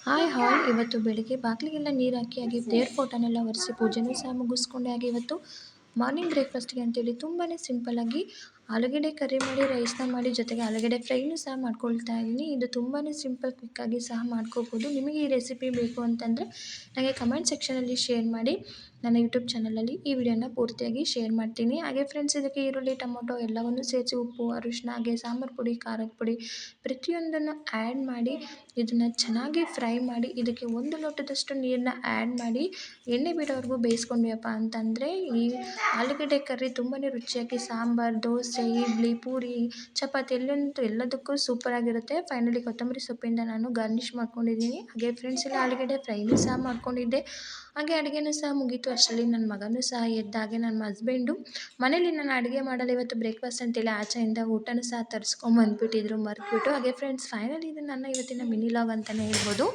Hi ಇವತ್ತು ಬೆಳಿಗ್ಗೆ ಬಾಗಿಲಿಗೆಲ್ಲ ನೀರು ಹಾಕಿ ಹಾಗೆ ದೇವ್ರ ಫೋಟೋನೆಲ್ಲ ಒರೆಸಿ ಪೂಜೆನೂ ಸಹ ಮುಗಿಸ್ಕೊಂಡೆ. ಹಾಗೆ ಇವತ್ತು ಮಾರ್ನಿಂಗ್ ಬ್ರೇಕ್ಫಾಸ್ಟ್ಗೆ ಅಂತೇಳಿ ತುಂಬಾ ಸಿಂಪಲ್ಲಾಗಿ ಆಲೂಗಡ್ಡೆ ಕರಿ ಮಾಡಿ ರೈಸ್ನ ಮಾಡಿ ಜೊತೆಗೆ ಆಲೂಗಡ್ಡೆ ಫ್ರೈನೂ ಸಹ ಮಾಡ್ಕೊಳ್ತಾ ಇದ್ದೀನಿ. ಇದು ತುಂಬಾ ಸಿಂಪಲ್ ಕ್ವಿಕ್ಕಾಗಿ ಸಹ ಮಾಡ್ಕೋಬೋದು. ನಿಮಗೆ ಈ ರೆಸಿಪಿ ಬೇಕು ಅಂತಂದರೆ ನನಗೆ ಕಮೆಂಟ್ ಸೆಕ್ಷನಲ್ಲಿ ಶೇರ್ ಮಾಡಿ. ನನ್ನ ಯೂಟ್ಯೂಬ್ ಚಾನಲಲ್ಲಿ ಈ ವಿಡಿಯೋನ ಪೂರ್ತಿಯಾಗಿ ಶೇರ್ ಮಾಡ್ತೀನಿ. ಹಾಗೆ ಫ್ರೆಂಡ್ಸ್, ಇದಕ್ಕೆ ಈರುಳ್ಳಿ, ಟೊಮೊಟೊ ಎಲ್ಲವನ್ನು ಸೇರಿಸಿ ಉಪ್ಪು, ಅರಿಶಿನ ಹಾಗೆ ಸಾಂಬಾರು ಪುಡಿ, ಖಾರದ ಪುಡಿ ಪ್ರತಿಯೊಂದನ್ನು ಆ್ಯಡ್ ಮಾಡಿ ಇದನ್ನು ಚೆನ್ನಾಗಿ ಫ್ರೈ ಮಾಡಿ ಇದಕ್ಕೆ 1 ಲೋಟದಷ್ಟು ನೀರನ್ನ ಆ್ಯಡ್ ಮಾಡಿ ಎಣ್ಣೆ ಬಿಡೋವರೆಗೂ ಬೇಯಿಸ್ಕೊಂಡ್ವಿಯಪ್ಪ ಅಂತಂದರೆ ಈ ಆಲೂಗಡ್ಡೆ ಕರ್ರಿ ತುಂಬಾ ರುಚಿಯಾಗಿ ಸಾಂಬಾರು, ದೋಸೆ, ಇಡ್ಲಿ, ಪೂರಿ, ಚಪಾತಿ ಎಲ್ಲದಕ್ಕೂ ಸೂಪರಾಗಿರುತ್ತೆ. ಫೈನಲಿ ಕೊತ್ತಂಬರಿ ಸೊಪ್ಪಿಂದ ನಾನು ಗಾರ್ನಿಷ್ ಮಾಡ್ಕೊಂಡಿದ್ದೀನಿ. ಹಾಗೆ ಫ್ರೆಂಡ್ಸ್, ಇಲ್ಲಿ ಆಲೂಗಡ್ಡೆ ಫ್ರೈನೂ ಸಹ ಮಾಡ್ಕೊಂಡಿದ್ದೆ. ಹಾಗೆ ಅಡುಗೆನೂ ಸಹ ಮುಗೀತು. ಅಷ್ಟರಲ್ಲಿ ನನ್ನ ಮಗನೂ ಸಹ ಎದ್ದ. ಹಾಗೆ ನನ್ನ ಹಸ್ಬೆಂಡು ಮನೇಲಿ ನಾನು ಅಡುಗೆ ಮಾಡಲ್ಲ ಇವತ್ತು ಬ್ರೇಕ್ಫಾಸ್ಟ್ ಅಂತೇಳಿ ಆಚೆಯಿಂದ ಊಟನೂ ಸಹ ತರಿಸ್ಕೊಂಬಂದ್ಬಿಟ್ಟಿದ್ರು ಮರೆತುಬಿಟ್ಟು. ಹಾಗೆ ಫ್ರೆಂಡ್ಸ್, ಫೈನಲಿ ಇದು ನನ್ನ ಇವತ್ತಿನ ಮಿನಿ ಲಾಗ್ ಅಂತಲೇ ಹೇಳ್ಬೋದು.